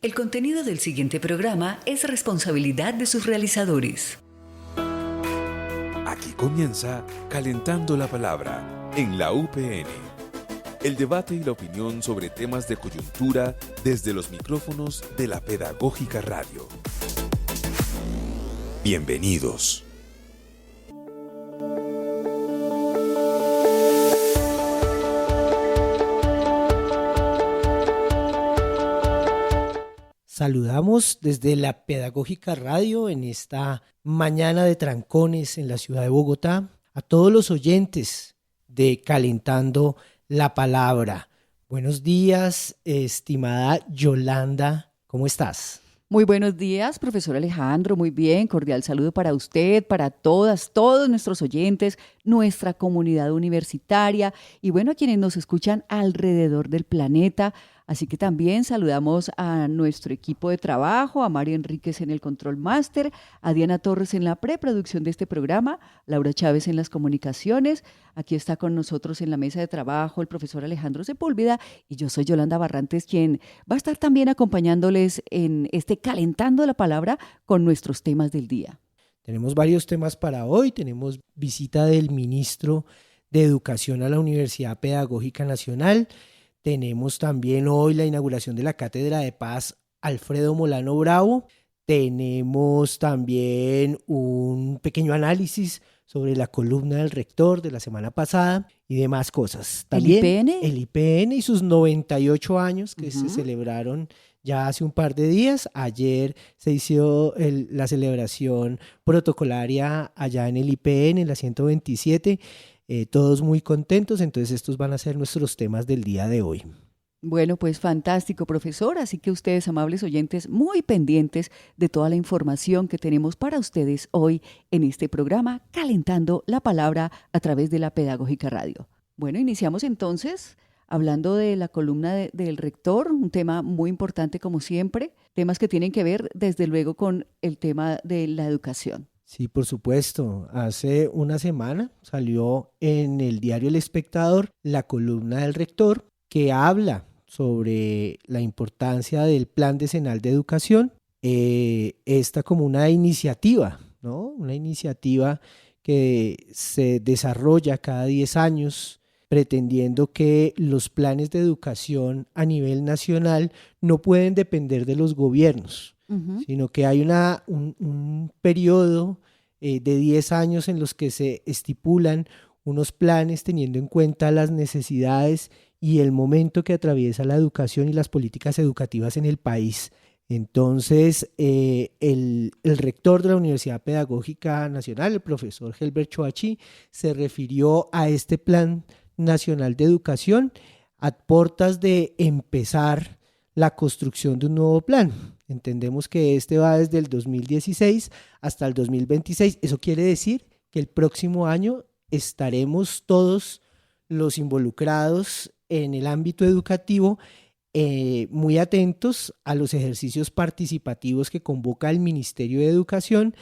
El contenido del siguiente programa es responsabilidad de sus realizadores. Aquí comienza Calentando la Palabra en la UPN. El debate y la opinión sobre temas de coyuntura desde los micrófonos de la Pedagógica Radio. Bienvenidos. Saludamos desde la Pedagógica Radio en esta mañana de trancones en la ciudad de Bogotá a todos los oyentes de Calentando la Palabra. Buenos días, estimada Yolanda, ¿cómo estás? Muy buenos días, profesor Alejandro, muy bien, cordial saludo para usted, para todos nuestros oyentes, nuestra comunidad universitaria y bueno, a quienes nos escuchan alrededor del planeta. Así que también saludamos a nuestro equipo de trabajo, a Mario Enríquez en el Control Master, a Diana Torres en la preproducción de este programa, Laura Chávez en las comunicaciones. Aquí está con nosotros en la mesa de trabajo el profesor Alejandro Sepúlveda y yo soy Yolanda Barrantes, quien va a estar también acompañándoles en este Calentando la Palabra con nuestros temas del día. Tenemos varios temas para hoy. Tenemos visita del ministro de Educación a la Universidad Pedagógica Nacional. Tenemos también hoy la inauguración de la Cátedra de Paz Alfredo Molano Bravo. Tenemos también un pequeño análisis sobre la columna del rector de la semana pasada y demás cosas. También el IPN y sus 98 años que se celebraron ya hace un par de días. Ayer se hizo la celebración protocolaria allá en el IPN, en la 127. Todos muy contentos, entonces estos van a ser nuestros temas del día de hoy. Bueno, pues fantástico, profesor, así que ustedes, amables oyentes, muy pendientes de toda la información que tenemos para ustedes hoy en este programa, Calentando la Palabra a través de la Pedagógica Radio. Bueno, iniciamos entonces hablando de la columna del rector, un tema muy importante como siempre, temas que tienen que ver desde luego con el tema de la educación. Sí, por supuesto. Hace una semana salió en el diario El Espectador la columna del rector que habla sobre la importancia del Plan Decenal de Educación. Esta como una iniciativa, ¿no? Una iniciativa que se desarrolla cada 10 años pretendiendo que los planes de educación a nivel nacional no pueden depender de los gobiernos. Sino que hay un periodo de 10 años en los que se estipulan unos planes teniendo en cuenta las necesidades y el momento que atraviesa la educación y las políticas educativas en el país. Entonces, el rector de la Universidad Pedagógica Nacional, el profesor Helber Choachí, se refirió a este Plan Nacional de Educación a puertas de empezar la construcción de un nuevo plan. Entendemos que este va desde el 2016 hasta el 2026. Eso quiere decir que el próximo año estaremos todos los involucrados en el ámbito educativo muy atentos a los ejercicios participativos que convoca el Ministerio de Educación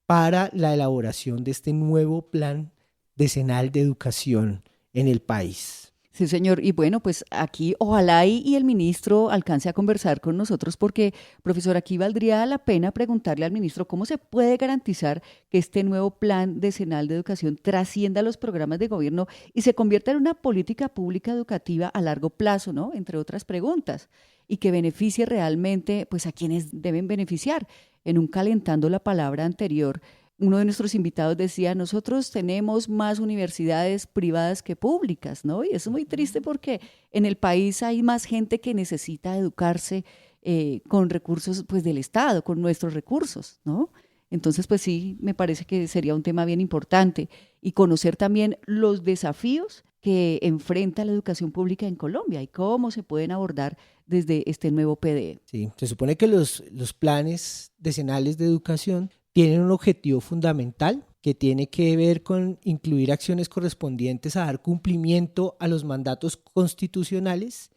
para la elaboración de este nuevo plan decenal de educación en el país. Sí, señor. Y bueno, pues aquí ojalá y el ministro alcance a conversar con nosotros porque, profesor, aquí valdría la pena preguntarle al ministro cómo se puede garantizar que este nuevo plan decenal de educación trascienda los programas de gobierno y se convierta en una política pública educativa a largo plazo, ¿no? Entre otras preguntas, y que beneficie realmente pues a quienes deben beneficiar. En un Calentando la Palabra anterior, uno de nuestros invitados decía, nosotros tenemos más universidades privadas que públicas, ¿no? Y eso es muy triste porque en el país hay más gente que necesita educarse con recursos pues, del Estado, con nuestros recursos, ¿no? Entonces, pues sí, me parece que sería un tema bien importante y conocer también los desafíos que enfrenta la educación pública en Colombia y cómo se pueden abordar desde este nuevo PDE. Sí, se supone que los planes decenales de educación tienen un objetivo fundamental que tiene que ver con incluir acciones correspondientes a dar cumplimiento a los mandatos constitucionales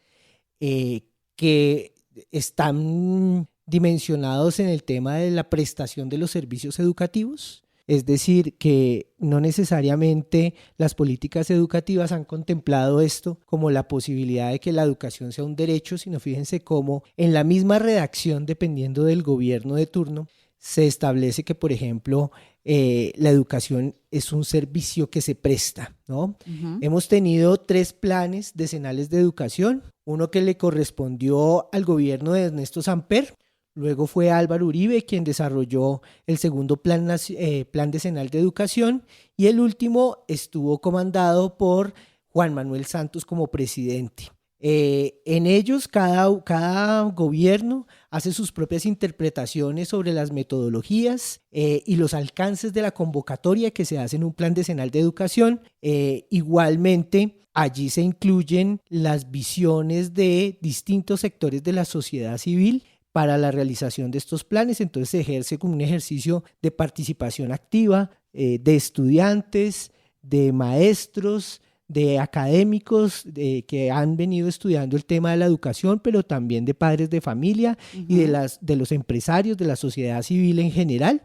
que están dimensionados en el tema de la prestación de los servicios educativos, Es decir, que no necesariamente las políticas educativas han contemplado esto como la posibilidad de que la educación sea un derecho, sino fíjense cómo en la misma redacción, dependiendo del gobierno de turno, se establece que, por ejemplo, la educación es un servicio que se presta, ¿no? Hemos tenido 3 planes decenales de educación, uno que le correspondió al gobierno de Ernesto Samper, luego fue Álvaro Uribe quien desarrolló el segundo plan decenal de educación y el último estuvo comandado por Juan Manuel Santos como presidente. En ellos cada gobierno hace sus propias interpretaciones sobre las metodologías y los alcances de la convocatoria que se hace en un plan decenal de educación. Igualmente, allí se incluyen las visiones de distintos sectores de la sociedad civil para la realización de estos planes, entonces se ejerce como un ejercicio de participación activa de estudiantes, de maestros, de académicos que han venido estudiando el tema de la educación, pero también de padres de familia y de los empresarios, de la sociedad civil en general.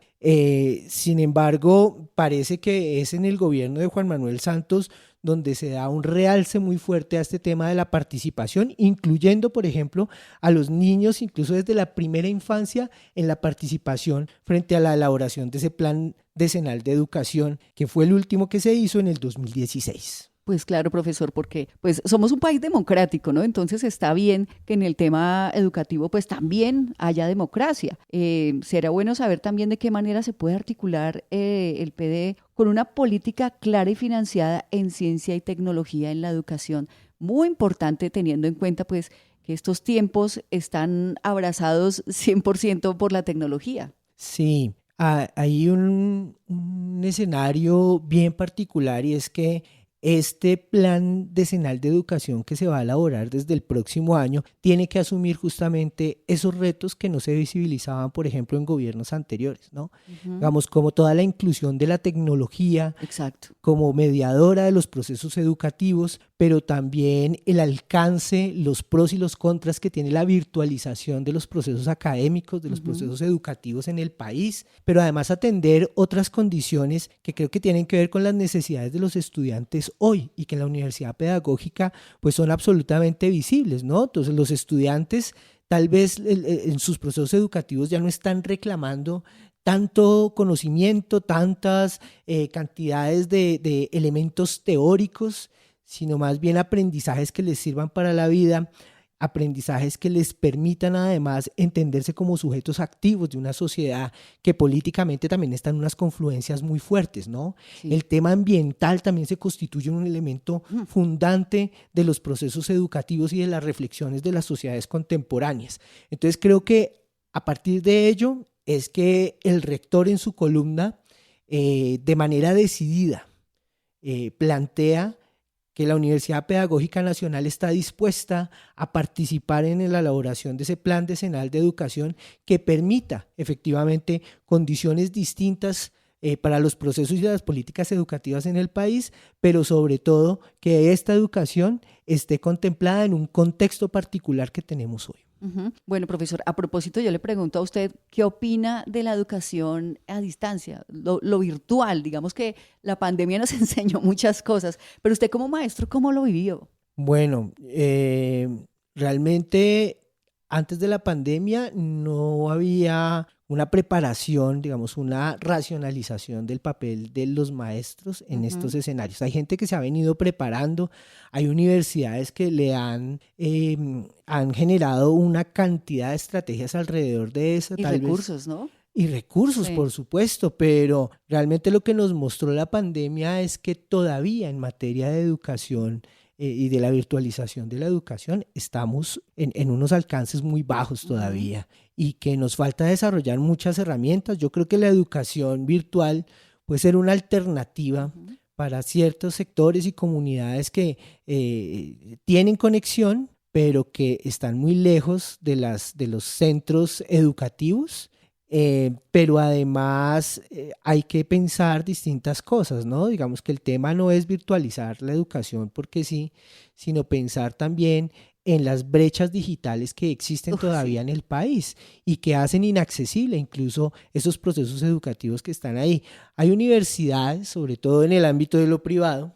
Sin embargo, parece que es en el gobierno de Juan Manuel Santos donde se da un realce muy fuerte a este tema de la participación, incluyendo, por ejemplo, a los niños, incluso desde la primera infancia, en la participación frente a la elaboración de ese plan decenal de educación, que fue el último que se hizo en el 2016. Pues claro, profesor, porque pues somos un país democrático, ¿no? Entonces está bien que en el tema educativo pues también haya democracia. Será bueno saber también de qué manera se puede articular el PD con una política clara y financiada en ciencia y tecnología en la educación. Muy importante teniendo en cuenta pues que estos tiempos están abrazados 100% por la tecnología. Sí, hay un escenario bien particular y es que este plan decenal de educación que se va a elaborar desde el próximo año tiene que asumir justamente esos retos que no se visibilizaban, por ejemplo, en gobiernos anteriores, ¿no? Digamos, como toda la inclusión de la tecnología, Exacto, como mediadora de los procesos educativos, pero también el alcance, los pros y los contras que tiene la virtualización de los procesos académicos, de los procesos educativos en el país, pero además atender otras condiciones que creo que tienen que ver con las necesidades de los estudiantes hoy y que en la universidad pedagógica pues son absolutamente visibles, ¿no? Entonces los estudiantes tal vez en sus procesos educativos ya no están reclamando tanto conocimiento, tantas cantidades de elementos teóricos, sino más bien aprendizajes que les sirvan para la vida, aprendizajes que les permitan además entenderse como sujetos activos de una sociedad que políticamente también está en unas confluencias muy fuertes, ¿no? Sí. El tema ambiental también se constituye un elemento fundante de los procesos educativos y de las reflexiones de las sociedades contemporáneas. Entonces creo que a partir de ello es que el rector en su columna de manera decidida plantea que la Universidad Pedagógica Nacional está dispuesta a participar en la elaboración de ese plan decenal de educación que permita efectivamente condiciones distintas para los procesos y las políticas educativas en el país, pero sobre todo que esta educación esté contemplada en un contexto particular que tenemos hoy. Bueno, profesor, a propósito, yo le pregunto a usted, ¿qué opina de la educación a distancia, lo virtual? Digamos que la pandemia nos enseñó muchas cosas, pero usted como maestro, ¿cómo lo vivió? Bueno, realmente antes de la pandemia no había una preparación, digamos, una racionalización del papel de los maestros en estos escenarios. Hay gente que se ha venido preparando, hay universidades que le han generado una cantidad de estrategias alrededor de eso. Y tal recursos, vez, ¿no? Y recursos, sí, por supuesto, pero realmente lo que nos mostró la pandemia es que todavía en materia de educación y de la virtualización de la educación estamos en unos alcances muy bajos todavía y que nos falta desarrollar muchas herramientas. Yo creo que la educación virtual puede ser una alternativa para ciertos sectores y comunidades que tienen conexión, pero que están muy lejos de los centros educativos. Pero además hay que pensar distintas cosas, ¿no? Digamos que el tema no es virtualizar la educación porque sí, sino pensar también en las brechas digitales que existen todavía en el país y que hacen inaccesible incluso esos procesos educativos que están ahí. Hay universidades, sobre todo en el ámbito de lo privado,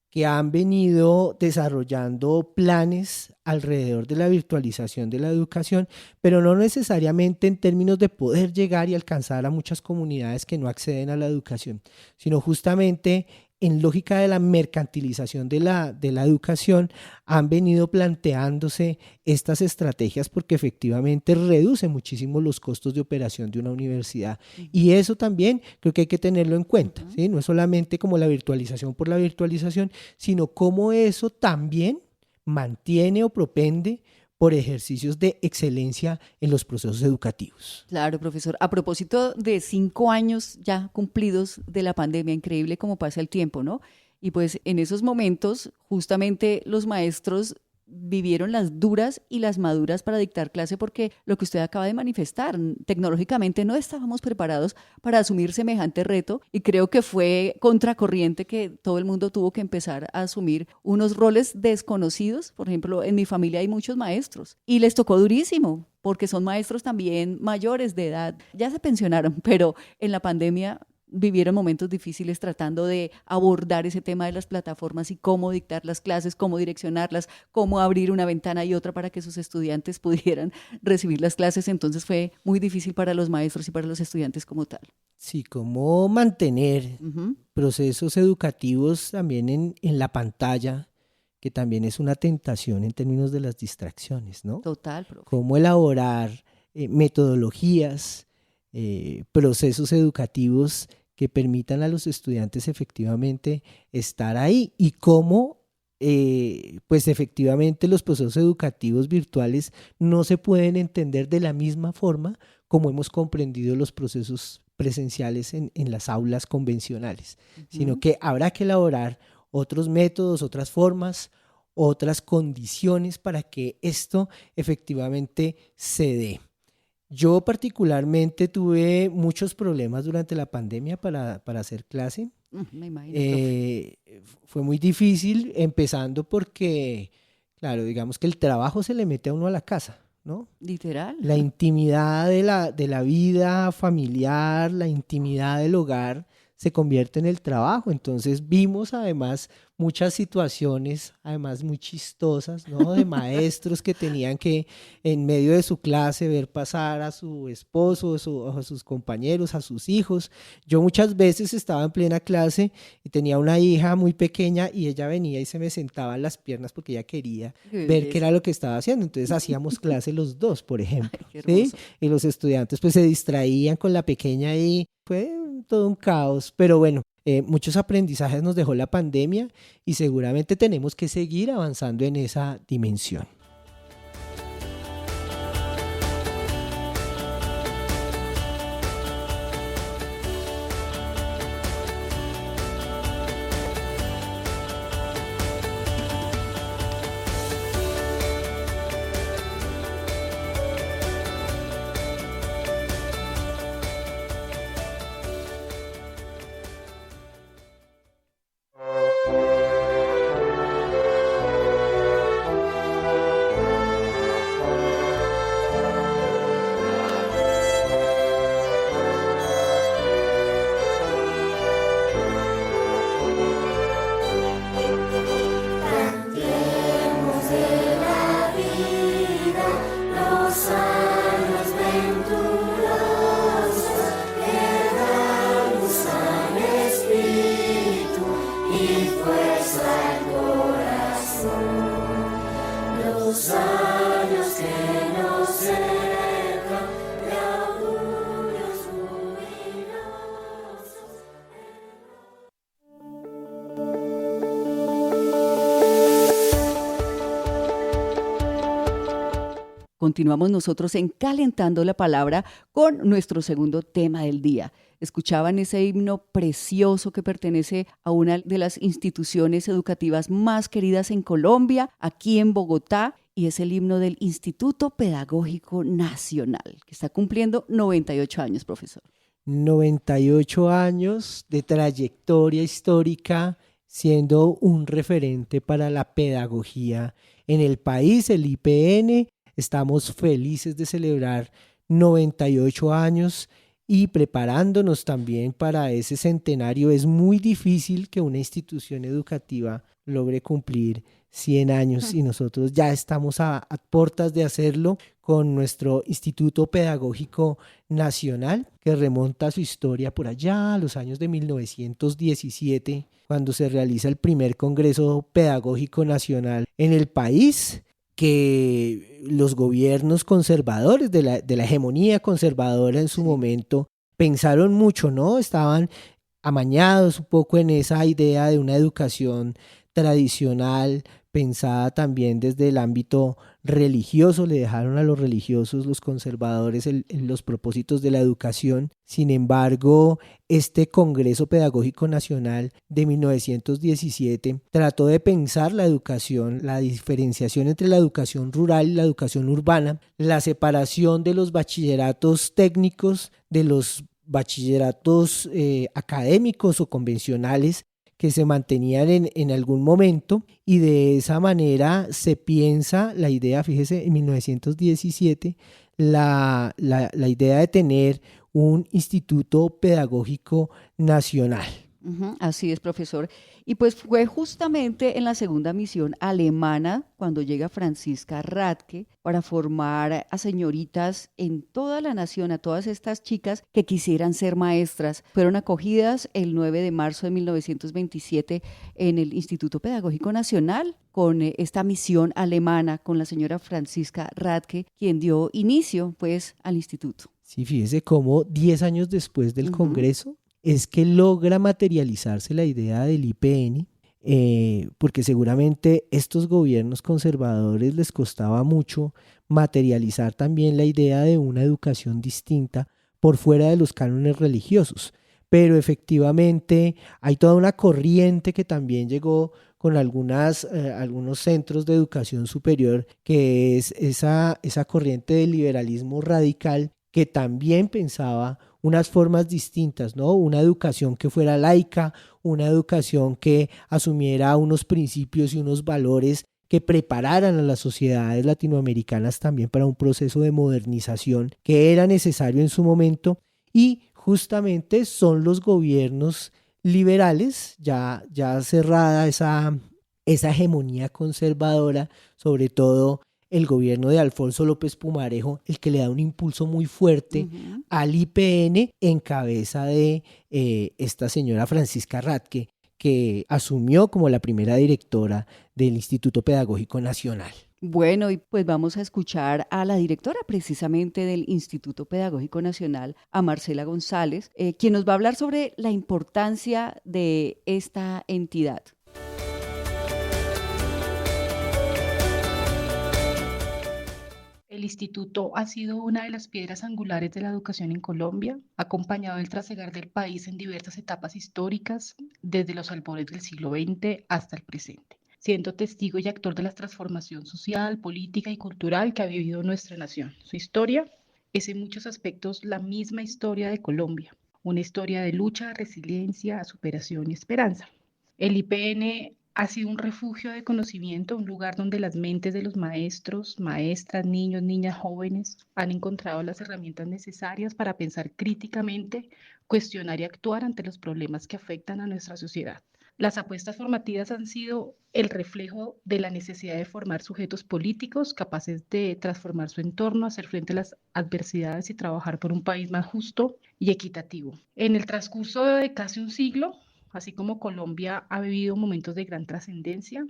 que han venido desarrollando planes alrededor de la virtualización de la educación, pero no necesariamente en términos de poder llegar y alcanzar a muchas comunidades que no acceden a la educación, sino justamente en lógica de la mercantilización de la educación, han venido planteándose estas estrategias porque efectivamente reduce muchísimo los costos de operación de una universidad. Y eso también creo que hay que tenerlo en cuenta, ¿sí? No es solamente como la virtualización por la virtualización, sino cómo eso también mantiene o propende por ejercicios de excelencia en los procesos educativos. Claro, profesor. A propósito de 5 años ya cumplidos de la pandemia, increíble cómo pasa el tiempo, ¿no? Y pues en esos momentos, justamente los maestros vivieron las duras y las maduras para dictar clase porque lo que usted acaba de manifestar, tecnológicamente no estábamos preparados para asumir semejante reto y creo que fue contracorriente que todo el mundo tuvo que empezar a asumir unos roles desconocidos. Por ejemplo, en mi familia hay muchos maestros y les tocó durísimo porque son maestros también mayores de edad, ya se pensionaron, pero en la pandemia vivieron momentos difíciles tratando de abordar ese tema de las plataformas y cómo dictar las clases, cómo direccionarlas, cómo abrir una ventana y otra para que sus estudiantes pudieran recibir las clases. Entonces fue muy difícil para los maestros y para los estudiantes como tal. Sí, cómo mantener procesos educativos también en la pantalla, que también es una tentación en términos de las distracciones, ¿no? Total, profe. Cómo elaborar metodologías, procesos educativos que permitan a los estudiantes efectivamente estar ahí y cómo pues efectivamente los procesos educativos virtuales no se pueden entender de la misma forma como hemos comprendido los procesos presenciales en las aulas convencionales, sino que habrá que elaborar otros métodos, otras formas, otras condiciones para que esto efectivamente se dé. Yo particularmente tuve muchos problemas durante la pandemia para hacer clase. Me imagino, fue muy difícil, empezando porque, claro, digamos que el trabajo se le mete a uno a la casa, ¿no? Literal. La intimidad de la vida familiar, la intimidad del hogar se convierte en el trabajo. Entonces vimos además muchas situaciones, además muy chistosas, ¿no? De maestros que tenían que en medio de su clase ver pasar a su esposo, a sus compañeros, a sus hijos. Yo muchas veces estaba en plena clase y tenía una hija muy pequeña y ella venía y se me sentaba en las piernas porque ella quería ver qué era lo que estaba haciendo. Entonces hacíamos clase los dos, por ejemplo. Ay, qué ¿sí? Y los estudiantes pues se distraían con la pequeña y fue todo un caos, pero bueno. Muchos aprendizajes nos dejó la pandemia y seguramente tenemos que seguir avanzando en esa dimensión. Continuamos nosotros en Calentando la Palabra con nuestro segundo tema del día. Escuchaban ese himno precioso que pertenece a una de las instituciones educativas más queridas en Colombia, aquí en Bogotá, y es el himno del Instituto Pedagógico Nacional, que está cumpliendo 98 años, profesor. 98 años de trayectoria histórica siendo un referente para la pedagogía En el país, el IPN, estamos felices de celebrar 98 años y preparándonos también para ese centenario. Es muy difícil que una institución educativa logre cumplir 100 años y nosotros ya estamos a puertas de hacerlo con nuestro Instituto Pedagógico Nacional, que remonta su historia por allá a los años de 1917, cuando se realiza el primer Congreso Pedagógico Nacional en el país, que los gobiernos conservadores de la hegemonía conservadora en su momento pensaron mucho, ¿no? Estaban amañados un poco en esa idea de una educación tradicional, pensada también desde el ámbito religioso. Le dejaron a los religiosos, los conservadores, los propósitos de la educación. Sin embargo, este Congreso Pedagógico Nacional de 1917 trató de pensar la educación, la diferenciación entre la educación rural y la educación urbana, la separación de los bachilleratos técnicos de los bachilleratos académicos o convencionales que se mantenían en algún momento, y de esa manera se piensa la idea, fíjese, en 1917, la idea de tener un Instituto Pedagógico Nacional. Así es, profesor. Y pues fue justamente en la segunda misión alemana cuando llega Franziska Radke para formar a señoritas en toda la nación, a todas estas chicas que quisieran ser maestras. Fueron acogidas el 9 de marzo de 1927 en el Instituto Pedagógico Nacional con esta misión alemana, con la señora Franziska Radke, quien dio inicio pues al instituto. Sí, fíjese cómo 10 años después del Congreso es que logra materializarse la idea del IPN, porque seguramente estos gobiernos conservadores les costaba mucho materializar también la idea de una educación distinta por fuera de los cánones religiosos. Pero efectivamente hay toda una corriente que también llegó con algunos centros de educación superior, que es esa corriente del liberalismo radical, que también pensaba unas formas distintas, ¿no? Una educación que fuera laica, una educación que asumiera unos principios y unos valores que prepararan a las sociedades latinoamericanas también para un proceso de modernización que era necesario en su momento, y justamente son los gobiernos liberales, ya cerrada esa hegemonía conservadora, sobre todo el gobierno de Alfonso López Pumarejo, el que le da un impulso muy fuerte al IPN en cabeza de esta señora Franziska Radke, que asumió como la primera directora del Instituto Pedagógico Nacional. Bueno, y pues vamos a escuchar a la directora precisamente del Instituto Pedagógico Nacional, a Marcela González, quien nos va a hablar sobre la importancia de esta entidad. El instituto ha sido una de las piedras angulares de la educación en Colombia, acompañado del trasegar del país en diversas etapas históricas, desde los albores del siglo XX hasta el presente, siendo testigo y actor de la transformación social, política y cultural que ha vivido nuestra nación. Su historia es en muchos aspectos la misma historia de Colombia, una historia de lucha, resiliencia, superación y esperanza. El IPN ha sido un refugio de conocimiento, un lugar donde las mentes de los maestros, maestras, niños, niñas, jóvenes han encontrado las herramientas necesarias para pensar críticamente, cuestionar y actuar ante los problemas que afectan a nuestra sociedad. Las apuestas formativas han sido el reflejo de la necesidad de formar sujetos políticos capaces de transformar su entorno, hacer frente a las adversidades y trabajar por un país más justo y equitativo. En el transcurso de casi un siglo, así como Colombia ha vivido momentos de gran trascendencia,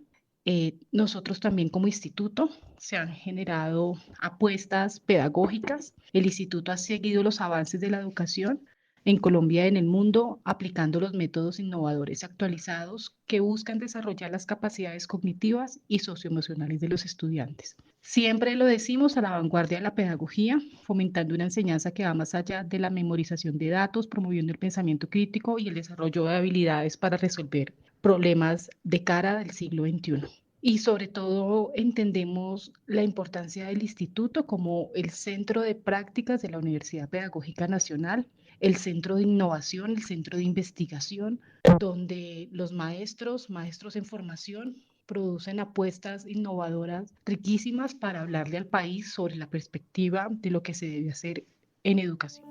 nosotros también como instituto se han generado apuestas pedagógicas. El instituto ha seguido los avances de la educación en Colombia y en el mundo, aplicando los métodos innovadores actualizados que buscan desarrollar las capacidades cognitivas y socioemocionales de los estudiantes. Siempre lo decimos, a la vanguardia de la pedagogía, fomentando una enseñanza que va más allá de la memorización de datos, promoviendo el pensamiento crítico y el desarrollo de habilidades para resolver problemas de cara del siglo XXI. Y sobre todo entendemos la importancia del instituto como el centro de prácticas de la Universidad Pedagógica Nacional, el centro de innovación, el centro de investigación, donde los maestros en formación producen apuestas innovadoras riquísimas para hablarle al país sobre la perspectiva de lo que se debe hacer en educación.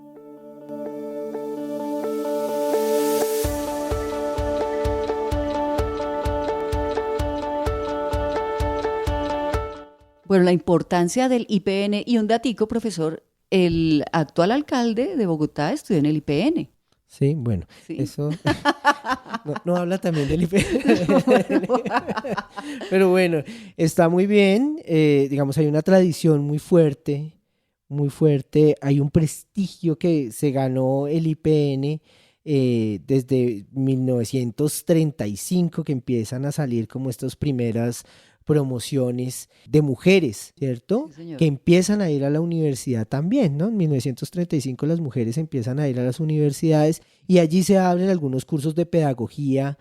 Bueno, la importancia del IPN y un datico, profesor, el actual alcalde de Bogotá estudió en el IPN. Sí, bueno, Sí. eso no habla también del IPN. Pero bueno, está muy bien. Digamos, hay una tradición muy fuerte, hay un prestigio que se ganó el IPN desde 1935, que empiezan a salir como estas primeras promociones de mujeres, ¿cierto? Sí, señor. Que empiezan a ir a la universidad también, ¿no? En 1935 las mujeres empiezan a ir a las universidades y allí se abren algunos cursos de pedagogía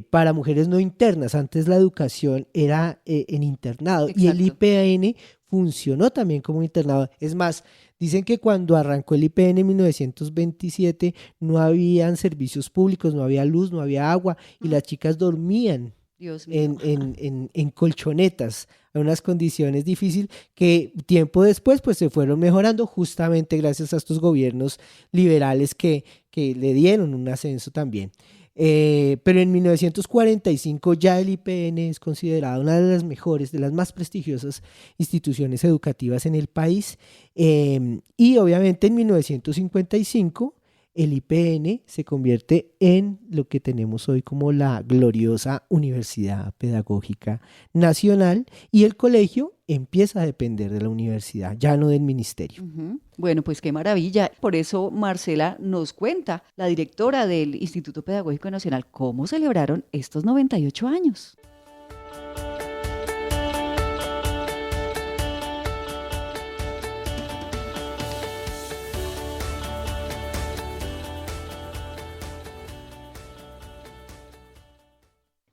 para mujeres no internas. Antes la educación era en internado. Y el Exacto. IPN funcionó también como internado. Es más, dicen que cuando arrancó el IPN en 1927 no habían servicios públicos, no había luz, no había agua y las chicas dormían Dios mío. en colchonetas, en unas condiciones difíciles que tiempo después pues se fueron mejorando justamente gracias a estos gobiernos liberales que le dieron un ascenso también. Pero en 1945 ya el IPN es considerado una de las mejores, de las más prestigiosas instituciones educativas en el país, y obviamente en 1955 el IPN se convierte en lo que tenemos hoy como la gloriosa Universidad Pedagógica Nacional y el colegio empieza a depender de la universidad, ya no del ministerio. Ujú. Bueno, pues qué maravilla. Por eso Marcela nos cuenta, la directora del Instituto Pedagógico Nacional, cómo celebraron estos 98 años.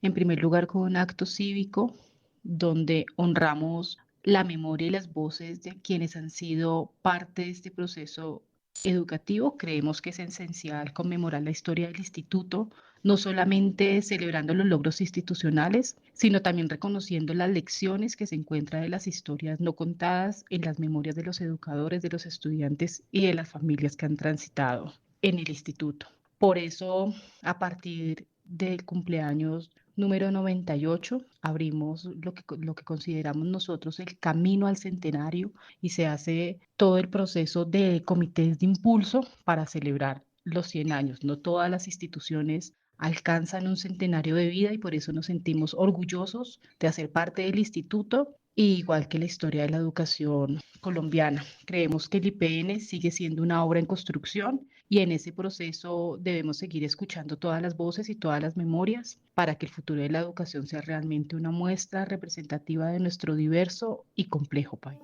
En primer lugar, con un acto cívico donde honramos la memoria y las voces de quienes han sido parte de este proceso educativo. Creemos que es esencial conmemorar la historia del instituto, no solamente celebrando los logros institucionales, sino también reconociendo las lecciones que se encuentran de las historias no contadas en las memorias de los educadores, de los estudiantes y de las familias que han transitado en el instituto. Por eso, a partir del cumpleaños número 98, abrimos lo que consideramos nosotros el camino al centenario y se hace todo el proceso de comités de impulso para celebrar los 100 años. No todas las instituciones alcanzan un centenario de vida y por eso nos sentimos orgullosos de hacer parte del instituto. Y igual que la historia de la educación colombiana, creemos que el IPN sigue siendo una obra en construcción y en ese proceso debemos seguir escuchando todas las voces y todas las memorias para que el futuro de la educación sea realmente una muestra representativa de nuestro diverso y complejo país.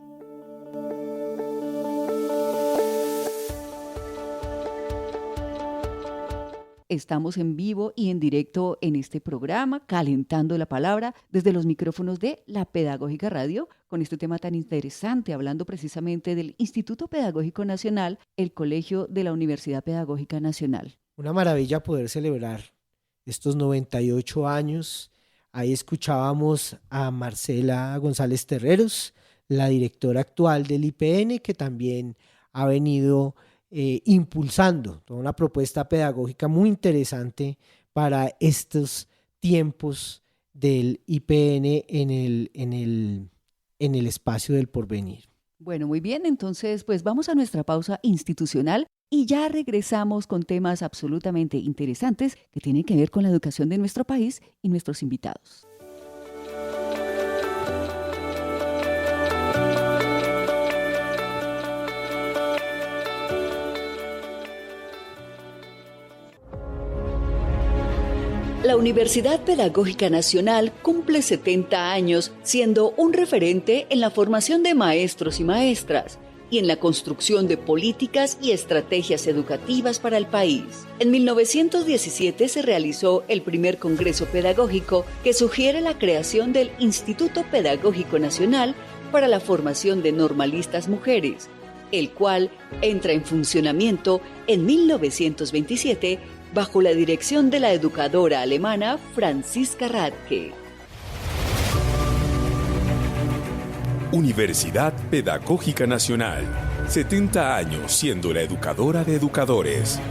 Estamos en vivo y en directo en este programa, calentando la palabra desde los micrófonos de La Pedagógica Radio, con este tema tan interesante, hablando precisamente del Instituto Pedagógico Nacional, el Colegio de la Universidad Pedagógica Nacional. Una maravilla poder celebrar estos 98 años. Ahí escuchábamos a Marcela González Terreros, la directora actual del IPN, que también ha venido impulsando toda una propuesta pedagógica muy interesante para estos tiempos del IPN en el espacio del porvenir. Bueno, muy bien, entonces pues vamos a nuestra pausa institucional y ya regresamos con temas absolutamente interesantes que tienen que ver con la educación de nuestro país y nuestros invitados. La Universidad Pedagógica Nacional cumple 70 años siendo un referente en la formación de maestros y maestras y en la construcción de políticas y estrategias educativas para el país. En 1917 se realizó el primer Congreso Pedagógico que sugiere la creación del Instituto Pedagógico Nacional para la formación de normalistas mujeres, el cual entra en funcionamiento en 1927 bajo la dirección de la educadora alemana Franziska Rathke. Universidad Pedagógica Nacional. 70 años siendo la educadora de educadores.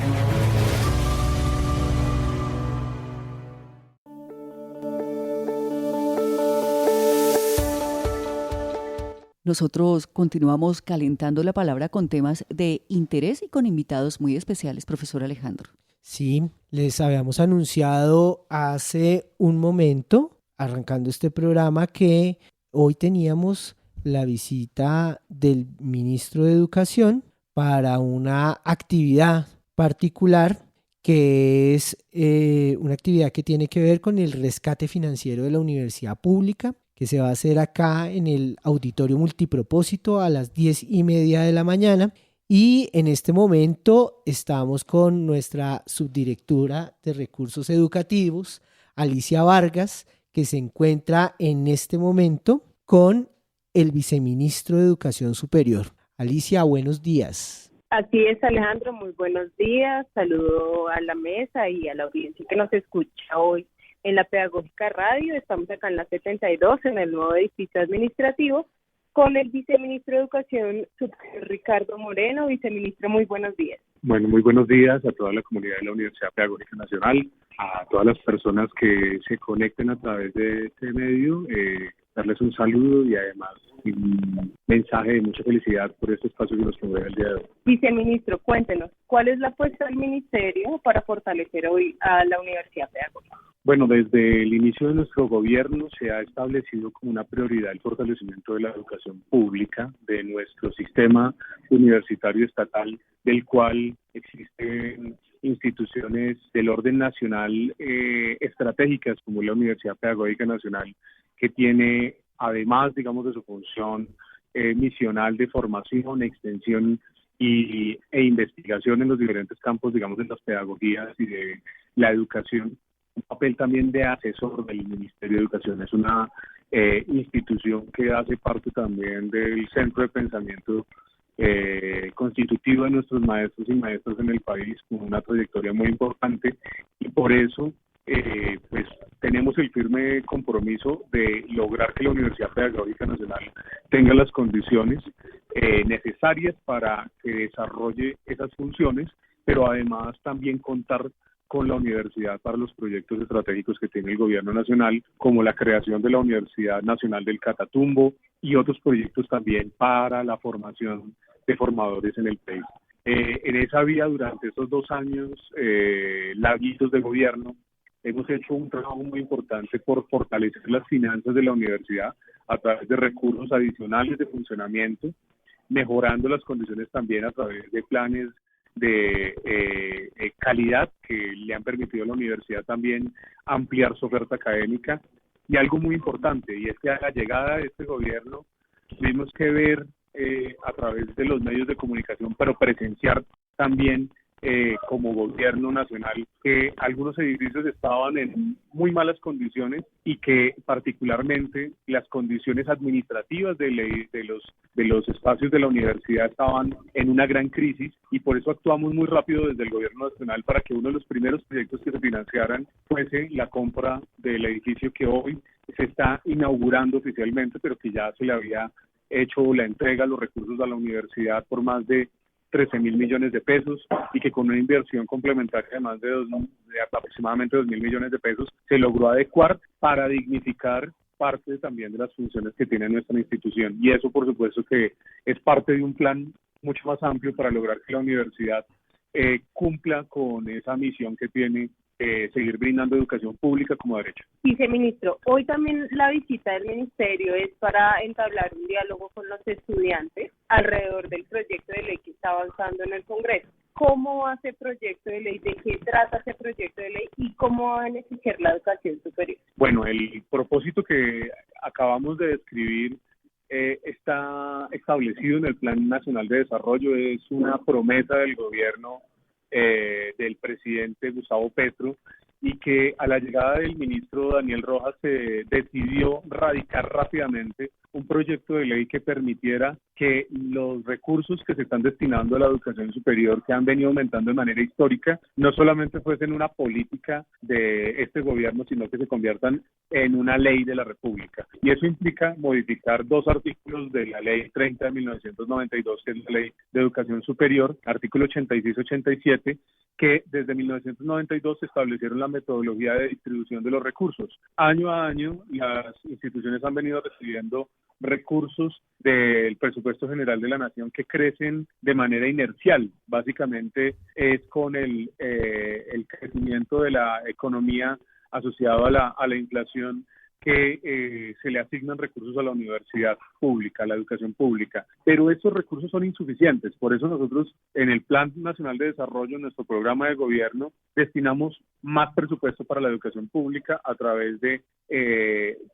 Nosotros continuamos calentando la palabra con temas de interés y con invitados muy especiales, profesor Alejandro. Sí, les habíamos anunciado hace un momento, arrancando este programa, que hoy teníamos la visita del ministro de Educación para una actividad particular que es una actividad que tiene que ver con el rescate financiero de la universidad pública, que se va a hacer acá en el auditorio multipropósito a las 10:30 de la mañana. Y en este momento estamos con nuestra subdirectora de Recursos Educativos, Alicia Vargas, que se encuentra en este momento con el viceministro de Educación Superior. Alicia, buenos días. Así es, Alejandro, muy buenos días. Saludo a la mesa y a la audiencia que nos escucha hoy en la Pedagógica Radio. Estamos acá en la 72, en el nuevo edificio administrativo, con el viceministro de Educación Superior, Ricardo Moreno. Viceministro, muy buenos días. Bueno, muy buenos días a toda la comunidad de la Universidad Pedagógica Nacional, a todas las personas que se conecten a través de este medio, darles un saludo y además un mensaje de mucha felicidad por este espacio que nos provee el día de hoy. Viceministro, cuéntenos, ¿cuál es la apuesta del Ministerio para fortalecer hoy a la Universidad Pedagógica? Bueno, desde el inicio de nuestro gobierno se ha establecido como una prioridad el fortalecimiento de la educación pública, de nuestro sistema universitario estatal, del cual existen instituciones del orden nacional estratégicas como la Universidad Pedagógica Nacional, que tiene, además, digamos, de su función misional de formación, extensión e investigación en los diferentes campos, digamos, de las pedagogías y de la educación, un papel también de asesor del Ministerio de Educación. Es una institución que hace parte también del centro de pensamiento constitutivo de nuestros maestros y maestras en el país, con una trayectoria muy importante, y por eso pues tenemos el firme compromiso de lograr que la Universidad Pedagógica Nacional tenga las condiciones necesarias para que desarrolle esas funciones, pero además también contar con la universidad para los proyectos estratégicos que tiene el gobierno nacional, como la creación de la Universidad Nacional del Catatumbo y otros proyectos también para la formación de formadores en el país. En esa vía, durante estos 2 años larguitos de gobierno, hemos hecho un trabajo muy importante por fortalecer las finanzas de la universidad a través de recursos adicionales de funcionamiento, mejorando las condiciones también a través de planes de calidad que le han permitido a la universidad también ampliar su oferta académica. Y algo muy importante, y es que a la llegada de este gobierno tuvimos que ver a través de los medios de comunicación, pero presenciar también como gobierno nacional, que algunos edificios estaban en muy malas condiciones y que particularmente las condiciones administrativas de los espacios de la universidad estaban en una gran crisis, y por eso actuamos muy rápido desde el gobierno nacional para que uno de los primeros proyectos que se financiaran fuese la compra del edificio que hoy se está inaugurando oficialmente, pero que ya se le había hecho la entrega de los recursos a la universidad por más de 13.000 millones de pesos, y que con una inversión complementaria de más de aproximadamente 2.000 millones de pesos se logró adecuar para dignificar parte también de las funciones que tiene nuestra institución. Y eso, por supuesto, que es parte de un plan mucho más amplio para lograr que la universidad cumpla con esa misión que tiene, seguir brindando educación pública como derecho. Viceministro, hoy también la visita del Ministerio es para entablar un diálogo con los estudiantes alrededor del proyecto de ley que está avanzando en el Congreso. ¿Cómo va ese proyecto de ley? ¿De qué trata ese proyecto de ley? ¿Y cómo va a beneficiar la educación superior? Bueno, el propósito que acabamos de describir está establecido en el Plan Nacional de Desarrollo. Es una promesa del gobierno del presidente Gustavo Petro, y que a la llegada del ministro Daniel Rojas se decidió radicar rápidamente un proyecto de ley que permitiera que los recursos que se están destinando a la educación superior, que han venido aumentando de manera histórica, no solamente fuesen una política de este gobierno, sino que se conviertan en una ley de la República. Y eso implica modificar 2 artículos de la Ley 30 de 1992, que es la Ley de Educación Superior, artículo 86-87, que desde 1992 se establecieron la metodología de distribución de los recursos. Año a año, las instituciones han venido recibiendo recursos del presupuesto general de la nación que crecen de manera inercial. Básicamente es con el crecimiento de la economía asociado a la inflación que se le asignan recursos a la universidad pública, a la educación pública. Pero estos recursos son insuficientes. Por eso nosotros en el Plan Nacional de Desarrollo, en nuestro programa de gobierno, destinamos más presupuesto para la educación pública a través de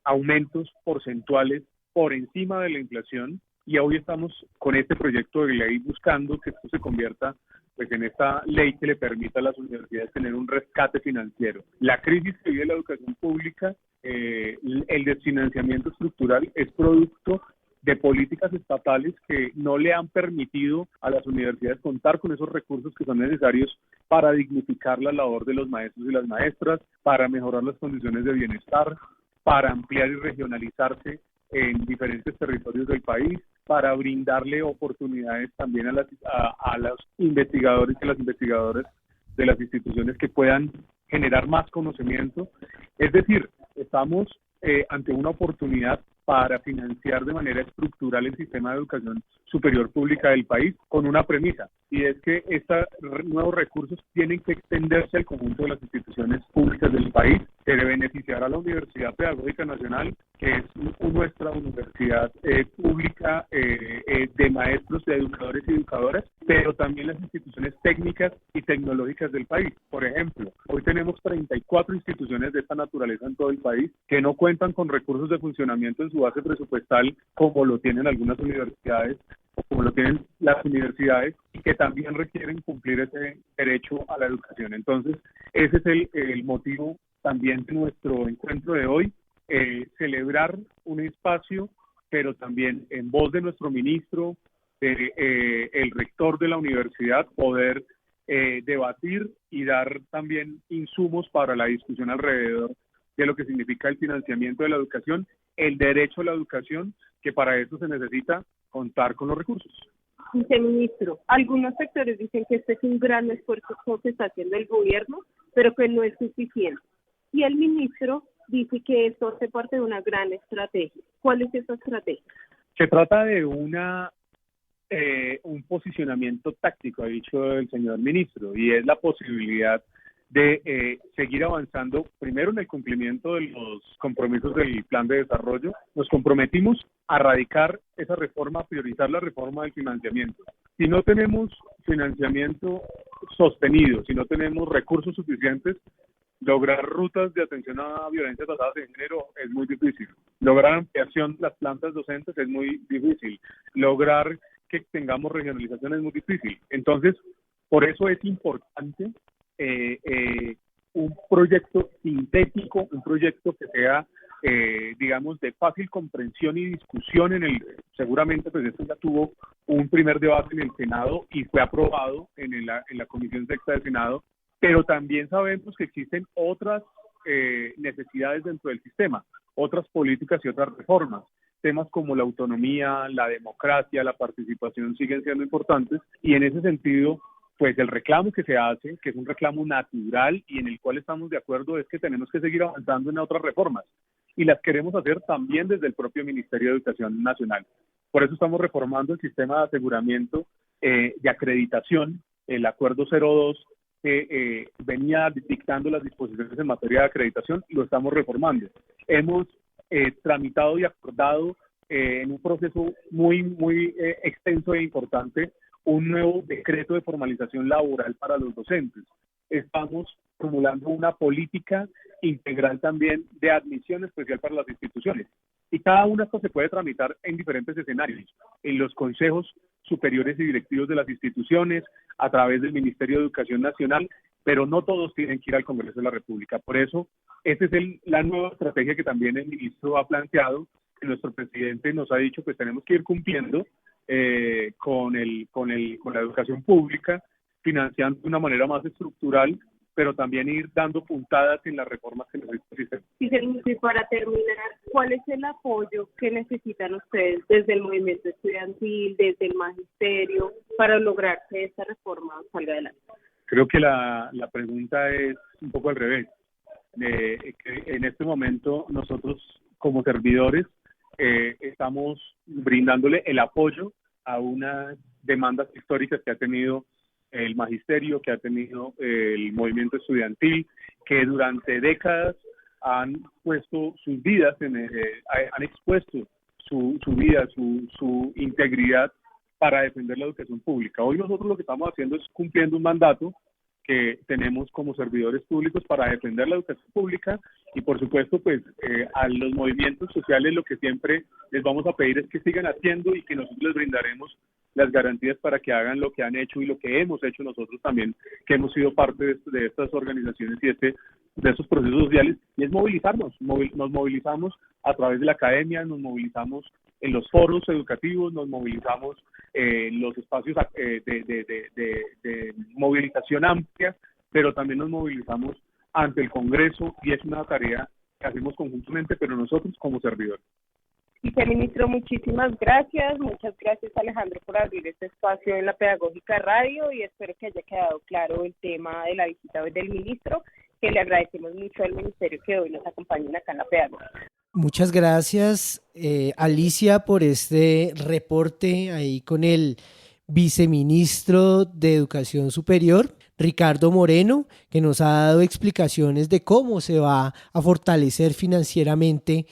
aumentos porcentuales por encima de la inflación, y hoy estamos con este proyecto de ley buscando que esto se convierta pues en esta ley que le permita a las universidades tener un rescate financiero. La crisis que vive la educación pública, el desfinanciamiento estructural es producto de políticas estatales que no le han permitido a las universidades contar con esos recursos que son necesarios para dignificar la labor de los maestros y las maestras, para mejorar las condiciones de bienestar, para ampliar y regionalizarse en diferentes territorios del país, para brindarle oportunidades también a los investigadores y a las investigadoras de las instituciones que puedan generar más conocimiento. Es decir, estamos ante una oportunidad para financiar de manera estructural el sistema de educación superior pública del país con una premisa, y es que estos nuevos recursos tienen que extenderse al conjunto de las instituciones públicas del país. Se le beneficiará a la Universidad Pedagógica Nacional, que es nuestra universidad pública de maestros, de educadores y educadoras, pero también las instituciones técnicas y tecnológicas del país. Por ejemplo, hoy tenemos 34 instituciones de esta naturaleza en todo el país que no cuentan con recursos de funcionamiento en su base presupuestal como lo tienen algunas universidades o como lo tienen las universidades, y que también requieren cumplir ese derecho a la educación. Entonces, ese es el motivo también de nuestro encuentro de hoy, celebrar un espacio, pero también en voz de nuestro ministro, el rector de la universidad, poder debatir y dar también insumos para la discusión alrededor de lo que significa el financiamiento de la educación, el derecho a la educación, que para eso se necesita contar con los recursos. Viceministro, algunos sectores dicen que este es un gran esfuerzo que está haciendo el gobierno, pero que no es suficiente. Y el ministro dice que esto hace parte de una gran estrategia. ¿Cuál es esa estrategia? Se trata de un posicionamiento táctico, ha dicho el señor ministro, y es la posibilidad de seguir avanzando primero en el cumplimiento de los compromisos del plan de desarrollo. Nos comprometimos a radicar esa reforma, a priorizar la reforma del financiamiento. Si no tenemos financiamiento sostenido, si no tenemos recursos suficientes, lograr rutas de atención a violencias basadas en género es muy difícil. Lograr ampliación de las plantas docentes es muy difícil. Lograr que tengamos regionalización es muy difícil. Entonces, por eso es importante un proyecto sintético, un proyecto que sea, digamos, de fácil comprensión y discusión seguramente pues esto ya tuvo un primer debate en el Senado y fue aprobado en la Comisión Sexta del Senado, pero también sabemos que existen otras necesidades dentro del sistema, otras políticas y otras reformas. Temas como la autonomía, la democracia, la participación siguen siendo importantes, y en ese sentido, pues el reclamo que se hace, que es un reclamo natural y en el cual estamos de acuerdo, es que tenemos que seguir avanzando en otras reformas, y las queremos hacer también desde el propio Ministerio de Educación Nacional. Por eso estamos reformando el sistema de aseguramiento de acreditación, el Acuerdo 02, que venía dictando las disposiciones en materia de acreditación, y lo estamos reformando. Hemos tramitado y acordado en un proceso muy extenso e importante un nuevo decreto de formalización laboral para los docentes. Estamos formulando una política integral también de admisión especial para las instituciones. Y cada una de estas se puede tramitar en diferentes escenarios, en los consejos superiores y directivos de las instituciones, a través del Ministerio de Educación Nacional, pero no todos tienen que ir al Congreso de la República. Por eso, esa es la nueva estrategia que también el ministro ha planteado, que nuestro presidente nos ha dicho, pues tenemos que ir cumpliendo, con la educación pública, financiando de una manera más estructural, pero también ir dando puntadas en las reformas que necesita el sistema. Y para terminar, ¿cuál es el apoyo que necesitan ustedes desde el movimiento estudiantil, desde el magisterio, para lograr que esta reforma salga adelante? Creo que la pregunta es un poco al revés. Que en este momento nosotros como servidores estamos brindándole el apoyo a unas demandas históricas que ha tenido el magisterio, que ha tenido el movimiento estudiantil, que durante décadas han puesto sus vidas, han expuesto su vida, su integridad para defender la educación pública. Hoy nosotros lo que estamos haciendo es cumpliendo un mandato que tenemos como servidores públicos para defender la educación pública y por supuesto pues a los movimientos sociales lo que siempre les vamos a pedir es que sigan haciendo y que nosotros les brindaremos las garantías para que hagan lo que han hecho y lo que hemos hecho nosotros también, que hemos sido parte de estas organizaciones y de estos procesos sociales, y es movilizarnos. Nos movilizamos a través de la academia, nos movilizamos en los foros educativos, nos movilizamos en los espacios de movilización amplia, pero también nos movilizamos ante el Congreso y es una tarea que hacemos conjuntamente, pero nosotros como servidores. Viceministro, muchísimas gracias. Muchas gracias, Alejandro, por abrir este espacio en la Pedagógica Radio y espero que haya quedado claro el tema de la visita hoy del ministro, que le agradecemos mucho al ministerio que hoy nos acompañen acá en la Pedagógica. Muchas gracias, Alicia, por este reporte ahí con el viceministro de Educación Superior, Ricardo Moreno, que nos ha dado explicaciones de cómo se va a fortalecer financieramente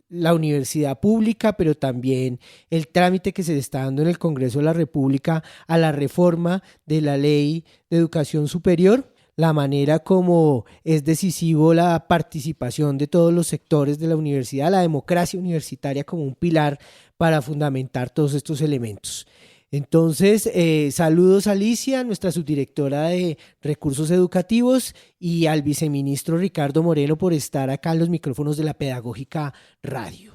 la universidad pública, pero también el trámite que se está dando en el Congreso de la República a la reforma de la Ley de Educación Superior, la manera como es decisivo la participación de todos los sectores de la universidad, la democracia universitaria como un pilar para fundamentar todos estos elementos. Entonces, saludos a Alicia, nuestra subdirectora de Recursos Educativos, y al viceministro Ricardo Moreno por estar acá en los micrófonos de la Pedagógica Radio.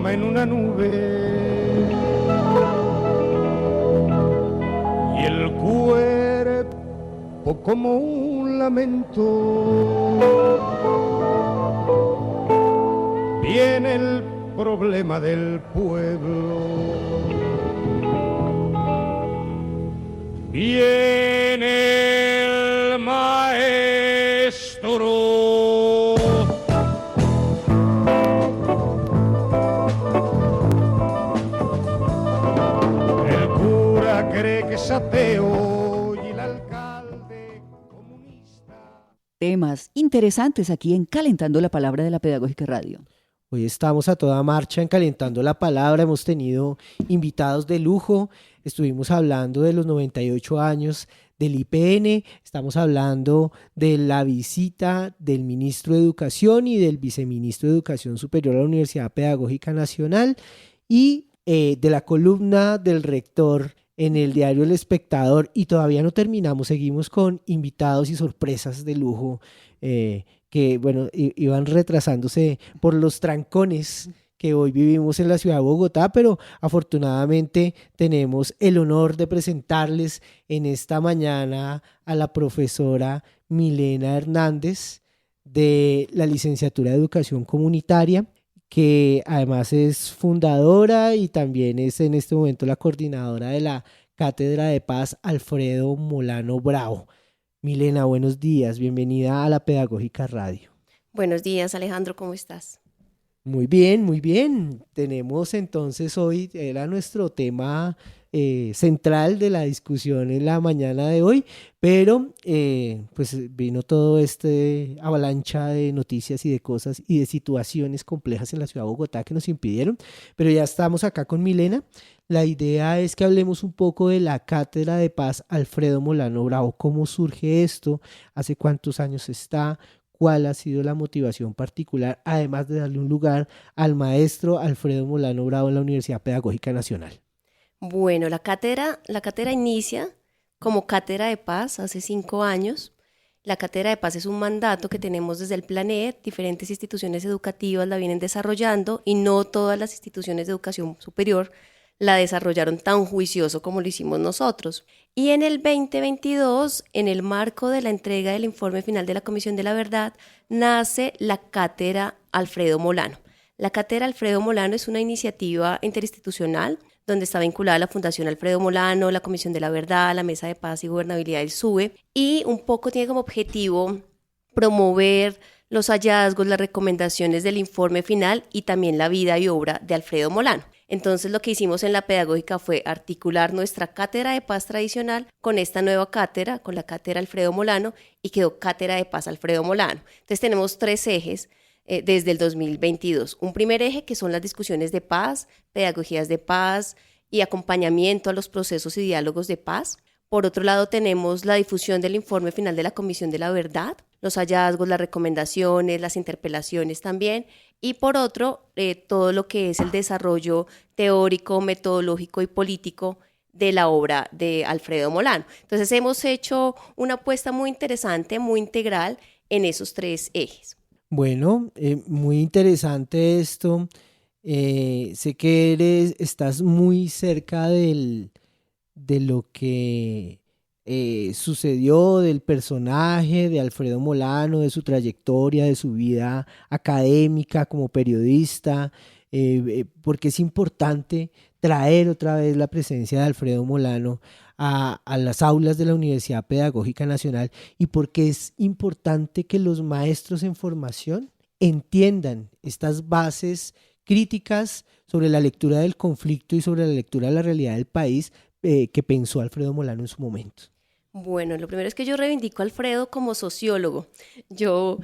En una nube y el cuerpo como un lamento. Viene el problema del pueblo, viene el maestro. Ateo y el alcalde comunista. Temas interesantes aquí en Calentando la Palabra de la Pedagógica Radio. Hoy estamos a toda marcha en Calentando la Palabra, hemos tenido invitados de lujo, estuvimos hablando de los 98 años del IPN, estamos hablando de la visita del ministro de Educación y del viceministro de Educación Superior a la Universidad Pedagógica Nacional y de la columna del rector en el diario El Espectador, y todavía no terminamos, seguimos con invitados y sorpresas de lujo que bueno, iban retrasándose por los trancones que hoy vivimos en la ciudad de Bogotá, pero afortunadamente tenemos el honor de presentarles en esta mañana a la profesora Milena Hernández de la licenciatura de Educación Comunitaria, que además es fundadora y también es en este momento la coordinadora de la Cátedra de Paz Alfredo Molano Bravo. Milena, buenos días, bienvenida a la Pedagógica Radio. Buenos días, Alejandro, ¿cómo estás? Muy bien, muy bien. Tenemos entonces hoy, era nuestro tema central de la discusión en la mañana de hoy, pero pues vino todo este avalancha de noticias y de cosas y de situaciones complejas en la ciudad de Bogotá que nos impidieron, pero ya estamos acá con Milena. La idea es que hablemos un poco de la Cátedra de Paz Alfredo Molano Bravo. ¿Cómo surge esto? ¿Hace cuántos años está? ¿Cuál ha sido la motivación particular? Además de darle un lugar al maestro Alfredo Molano Bravo en la Universidad Pedagógica Nacional. Bueno, la cátedra inicia como Cátedra de Paz hace 5 años. La Cátedra de Paz es un mandato que tenemos desde el Planet, diferentes instituciones educativas la vienen desarrollando y no todas las instituciones de educación superior la desarrollaron tan juicioso como lo hicimos nosotros. Y en el 2022, en el marco de la entrega del informe final de la Comisión de la Verdad, nace la Cátedra Alfredo Molano. La Cátedra Alfredo Molano es una iniciativa interinstitucional donde está vinculada la Fundación Alfredo Molano, la Comisión de la Verdad, la Mesa de Paz y Gobernabilidad del SUBE, y un poco tiene como objetivo promover los hallazgos, las recomendaciones del informe final y también la vida y obra de Alfredo Molano. Entonces lo que hicimos en la pedagógica fue articular nuestra Cátedra de Paz tradicional con esta nueva cátedra, con la Cátedra Alfredo Molano, y quedó Cátedra de Paz Alfredo Molano. Entonces tenemos 3 ejes desde el 2022. Un primer eje que son las discusiones de paz, pedagogías de paz y acompañamiento a los procesos y diálogos de paz. Por otro lado tenemos la difusión del informe final de la Comisión de la Verdad, los hallazgos, las recomendaciones, las interpelaciones también, y por otro, todo lo que es el desarrollo teórico, metodológico y político de la obra de Alfredo Molano. Entonces hemos hecho una apuesta muy interesante, muy integral en esos 3 ejes. Bueno, muy interesante esto. Sé que estás muy cerca de lo que sucedió, del personaje de Alfredo Molano, de su trayectoria, de su vida académica como periodista, porque es importante traer otra vez la presencia de Alfredo Molano a las aulas de la Universidad Pedagógica Nacional, y porque es importante que los maestros en formación entiendan estas bases críticas sobre la lectura del conflicto y sobre la lectura de la realidad del país que pensó Alfredo Molano en su momento. Bueno, lo primero es que yo reivindico a Alfredo como sociólogo. Yo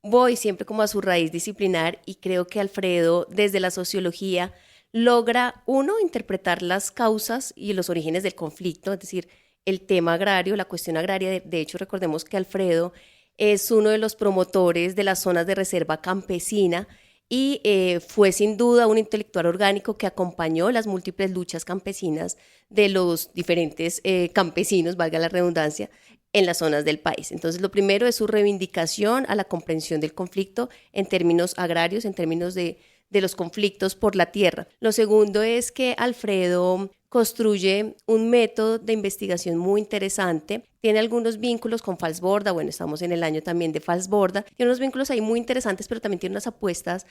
voy siempre como a su raíz disciplinar y creo que Alfredo desde la sociología logra, uno, interpretar las causas y los orígenes del conflicto, es decir, el tema agrario, la cuestión agraria. De hecho, recordemos que Alfredo es uno de los promotores de las zonas de reserva campesina y fue sin duda un intelectual orgánico que acompañó las múltiples luchas campesinas de los diferentes campesinos, valga la redundancia, en las zonas del país. Entonces, lo primero es su reivindicación a la comprensión del conflicto en términos agrarios, en términos de los conflictos por la tierra. Lo segundo es que Alfredo construye un método de investigación muy interesante, tiene algunos vínculos con Falsborda, bueno, estamos en el año también de Falsborda, tiene unos vínculos ahí muy interesantes, pero también tiene unas apuestas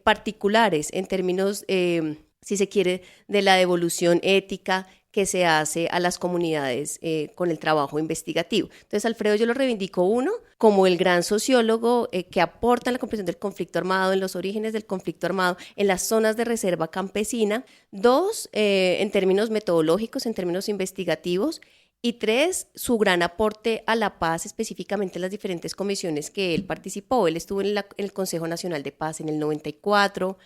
particulares en términos, si se quiere, de la devolución ética que se hace a las comunidades con el trabajo investigativo. Entonces, Alfredo yo lo reivindico, uno, como el gran sociólogo que aporta en la comprensión del conflicto armado, en los orígenes del conflicto armado, en las zonas de reserva campesina. 2, en términos metodológicos, en términos investigativos. Y 3, su gran aporte a la paz, específicamente en las diferentes comisiones que él participó. Él estuvo en el Consejo Nacional de Paz en el 94,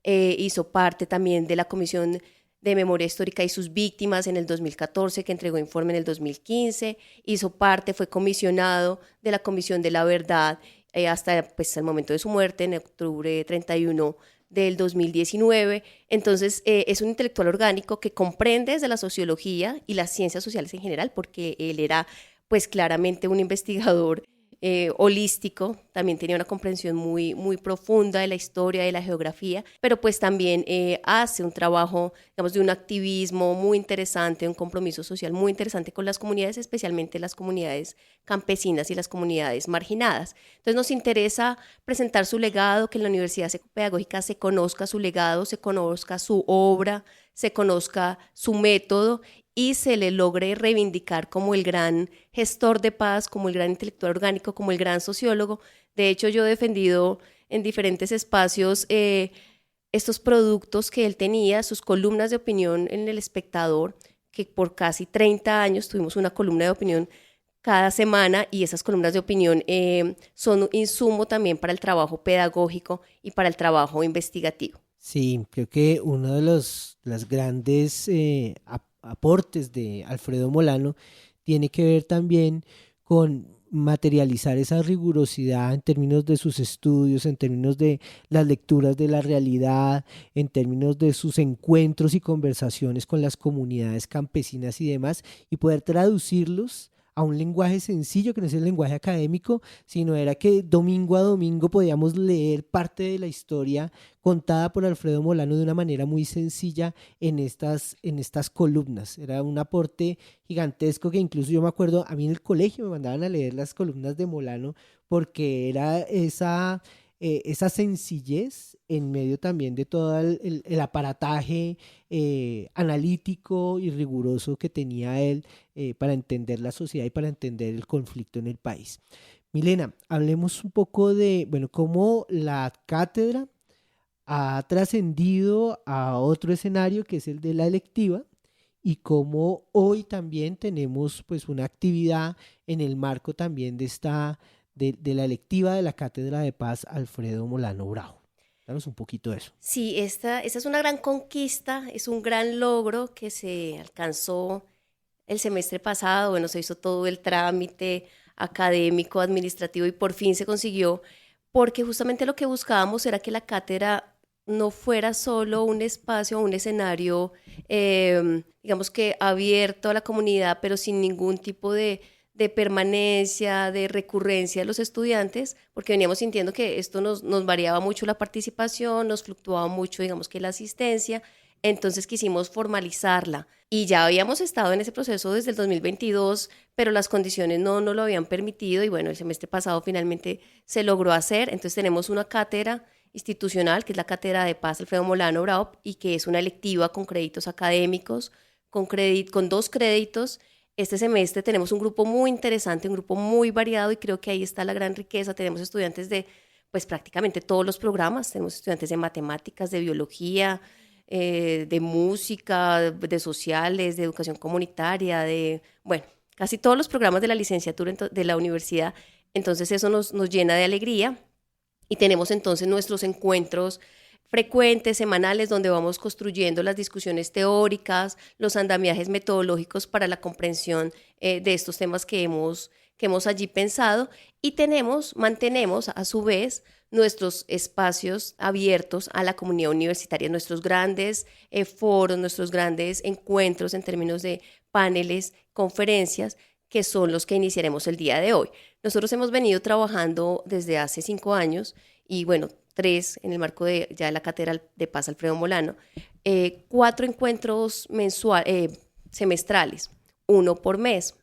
hizo parte también de la Comisión de Memoria Histórica y sus Víctimas en el 2014, que entregó informe en el 2015, hizo parte, fue comisionado de la Comisión de la Verdad hasta pues, el momento de su muerte, en octubre 31 del 2019. Entonces, es un intelectual orgánico que comprende desde la sociología y las ciencias sociales en general, porque él era pues claramente un investigador holístico, también tenía una comprensión muy, muy profunda de la historia, de la geografía, pero pues también hace un trabajo, digamos, de un activismo muy interesante, un compromiso social muy interesante con las comunidades, especialmente las comunidades campesinas y las comunidades marginadas. Entonces nos interesa presentar su legado, que en la Universidad Pedagógica se conozca su legado, se conozca su obra, se conozca su método y se le logre reivindicar como el gran gestor de paz, como el gran intelectual orgánico, como el gran sociólogo. De hecho, yo he defendido en diferentes espacios estos productos que él tenía, sus columnas de opinión en El Espectador, que por casi 30 años tuvimos una columna de opinión cada semana, y esas columnas de opinión son un insumo también para el trabajo pedagógico y para el trabajo investigativo. Sí, creo que uno de los grandes aportes de Alfredo Molano tiene que ver también con materializar esa rigurosidad en términos de sus estudios, en términos de las lecturas de la realidad, en términos de sus encuentros y conversaciones con las comunidades campesinas y demás, y poder traducirlos a un lenguaje sencillo, que no es el lenguaje académico, sino era que domingo a domingo podíamos leer parte de la historia contada por Alfredo Molano de una manera muy sencilla en estas columnas. Era un aporte gigantesco que incluso yo me acuerdo, a mí en el colegio me mandaban a leer las columnas de Molano porque era esa sencillez en medio también de todo el aparataje analítico y riguroso que tenía él para entender la sociedad y para entender el conflicto en el país. Milena, hablemos un poco de, bueno, cómo la cátedra ha trascendido a otro escenario que es el de la electiva, y cómo hoy también tenemos pues una actividad en el marco también de la electiva de la Cátedra de Paz Alfredo Molano Bravo. Danos un poquito de eso. Sí, esta es una gran conquista, es un gran logro que se alcanzó el semestre pasado. Bueno, se hizo todo el trámite académico, administrativo, y por fin se consiguió, porque justamente lo que buscábamos era que la cátedra no fuera solo un espacio o un escenario, digamos que abierto a la comunidad, pero sin ningún tipo de permanencia, de recurrencia de los estudiantes, porque veníamos sintiendo que esto nos variaba mucho la participación, nos fluctuaba mucho, digamos que la asistencia. Entonces quisimos formalizarla, y ya habíamos estado en ese proceso desde el 2022, pero las condiciones no lo habían permitido, y bueno, el semestre pasado finalmente se logró hacer. Entonces tenemos una cátedra institucional, que es la Cátedra de Paz Alfredo Molano Bravo, y que es una electiva con créditos académicos, con 2 créditos. Este semestre tenemos un grupo muy interesante, un grupo muy variado, y creo que ahí está la gran riqueza. Tenemos estudiantes de pues prácticamente todos los programas, tenemos estudiantes de matemáticas, de biología, de música, de sociales, de educación comunitaria, bueno, casi todos los programas de la licenciatura de la universidad. Entonces eso nos llena de alegría, y tenemos entonces nuestros encuentros frecuentes, semanales, donde vamos construyendo las discusiones teóricas, los andamiajes metodológicos para la comprensión de estos temas que hemos allí pensado, y mantenemos a su vez nuestros espacios abiertos a la comunidad universitaria, nuestros grandes foros, nuestros grandes encuentros en términos de paneles, conferencias, que son los que iniciaremos el día de hoy. Nosotros hemos venido trabajando desde hace 5 años, y bueno, 3 en el marco de ya la Cátedra de Paz Alfredo Molano, 4 encuentros semestrales, 1 por mes.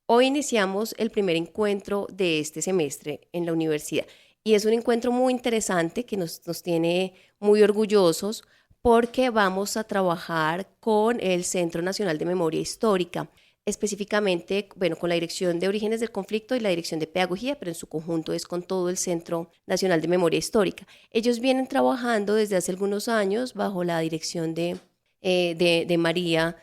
Hoy iniciamos el primer encuentro de este semestre en la universidad, y es un encuentro muy interesante que nos tiene muy orgullosos, porque vamos a trabajar con el Centro Nacional de Memoria Histórica, específicamente, bueno, con la Dirección de Orígenes del Conflicto y la Dirección de Pedagogía, pero en su conjunto es con todo el Centro Nacional de Memoria Histórica. Ellos vienen trabajando desde hace algunos años bajo la dirección de María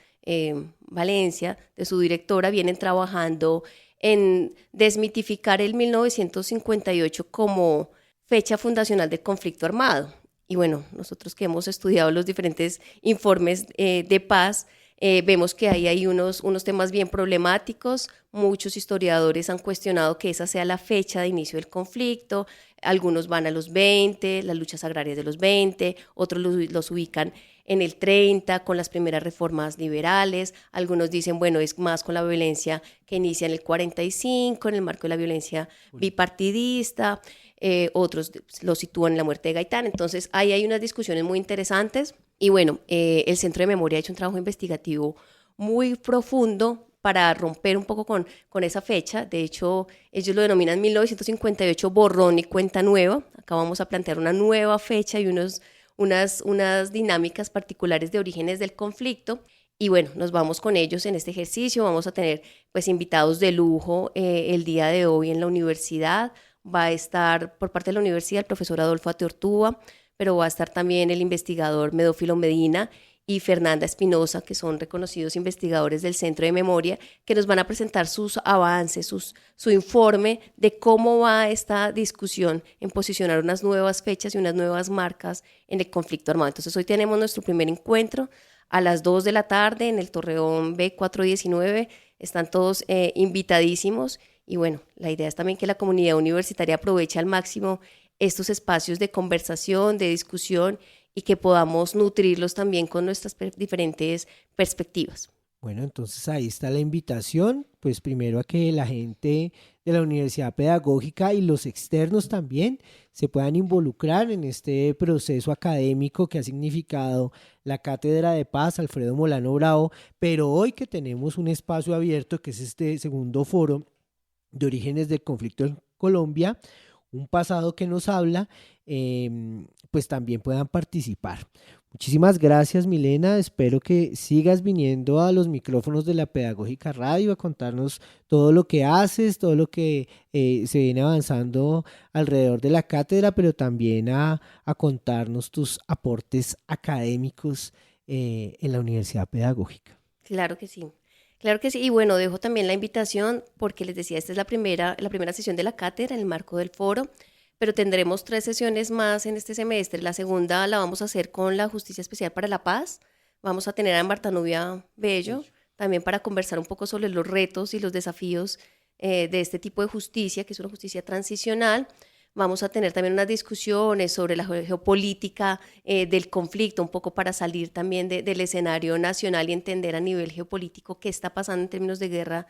Valencia, de su directora. Vienen trabajando en desmitificar el 1958 como fecha fundacional del conflicto armado. Y bueno, nosotros que hemos estudiado los diferentes informes de paz, vemos que ahí hay unos temas bien problemáticos. Muchos historiadores han cuestionado que esa sea la fecha de inicio del conflicto. Algunos van a los 20, las luchas agrarias de los 20, otros los ubican en el 30 con las primeras reformas liberales. Algunos dicen, bueno, es más con la violencia que inicia en el 45, en el marco de la violencia bipartidista. Otros lo sitúan en la muerte de Gaitán. Entonces ahí hay unas discusiones muy interesantes, y bueno, el Centro de Memoria ha hecho un trabajo investigativo muy profundo para romper un poco con esa fecha. De hecho, ellos lo denominan 1958 borrón y cuenta nueva. Acá vamos a plantear una nueva fecha y unas dinámicas particulares de orígenes del conflicto. Y bueno, nos vamos con ellos en este ejercicio. Vamos a tener pues invitados de lujo el día de hoy en la universidad. Va a estar por parte de la universidad el profesor Adolfo Ateortúa, pero va a estar también el investigador Medófilo Medina y Fernanda Espinosa, que son reconocidos investigadores del Centro de Memoria, que nos van a presentar sus avances, su informe de cómo va esta discusión en posicionar unas nuevas fechas y unas nuevas marcas en el conflicto armado. Entonces hoy tenemos nuestro primer encuentro a las 2 de la tarde en el Torreón B419. Están todos invitadísimos y bueno, la idea es también que la comunidad universitaria aproveche al máximo estos espacios de conversación, de discusión y que podamos nutrirlos también con nuestras diferentes perspectivas. Bueno, entonces ahí está la invitación, pues primero a que la gente de la Universidad Pedagógica y los externos también se puedan involucrar en este proceso académico que ha significado la Cátedra de Paz Alfredo Molano Bravo, pero hoy que tenemos un espacio abierto que es este segundo foro de orígenes del conflicto en Colombia, un pasado que nos habla, pues también puedan participar. Muchísimas gracias, Milena. Espero que sigas viniendo a los micrófonos de la Pedagógica Radio a contarnos todo lo que haces, todo lo que se viene avanzando alrededor de la cátedra, pero también a contarnos tus aportes académicos en la Universidad Pedagógica. Claro que sí. Claro que sí, y bueno, dejo también la invitación porque les decía, esta es la primera sesión de la cátedra en el marco del foro, pero tendremos 3 sesiones más en este semestre. La segunda la vamos a hacer con la Justicia Especial para la Paz. Vamos a tener a Marta Nubia Bello, también para conversar un poco sobre los retos y los desafíos de este tipo de justicia, que es una justicia transicional. Vamos a tener también unas discusiones sobre la geopolítica del conflicto, un poco para salir también del escenario nacional y entender a nivel geopolítico qué está pasando en términos de guerra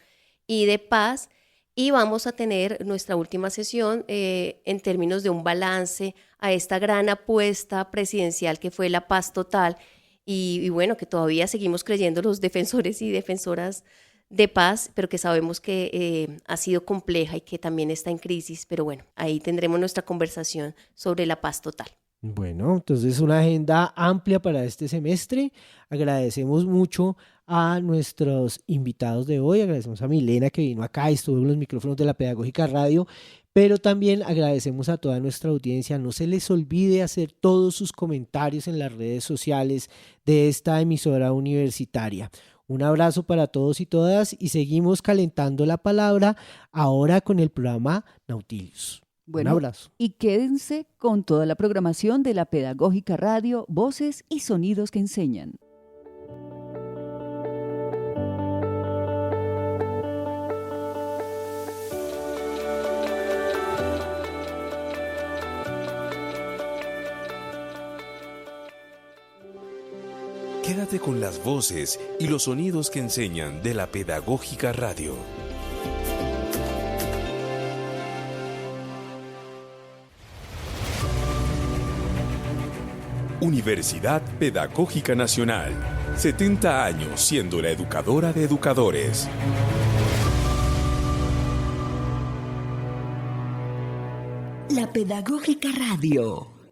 y de paz. Y vamos a tener nuestra última sesión en términos de un balance a esta gran apuesta presidencial que fue la paz total. Y bueno, que todavía seguimos creyendo los defensores y defensoras de paz, pero que sabemos que ha sido compleja y que también está en crisis, pero bueno, ahí tendremos nuestra conversación sobre la paz total. Bueno, entonces una agenda amplia para este semestre. Agradecemos mucho a nuestros invitados de hoy, agradecemos a Milena que vino acá y estuvo en los micrófonos de la Pedagógica Radio, pero también agradecemos a toda nuestra audiencia. No se les olvide hacer todos sus comentarios en las redes sociales de esta emisora universitaria. Un abrazo para todos y todas y seguimos calentando la palabra ahora con el programa Nautilus. Bueno, un abrazo. Y quédense con toda la programación de la Pedagógica Radio, voces y sonidos que enseñan. Quédate con las voces y los sonidos que enseñan de la Pedagógica Radio. Universidad Pedagógica Nacional. 70 años siendo la educadora de educadores. La Pedagógica Radio.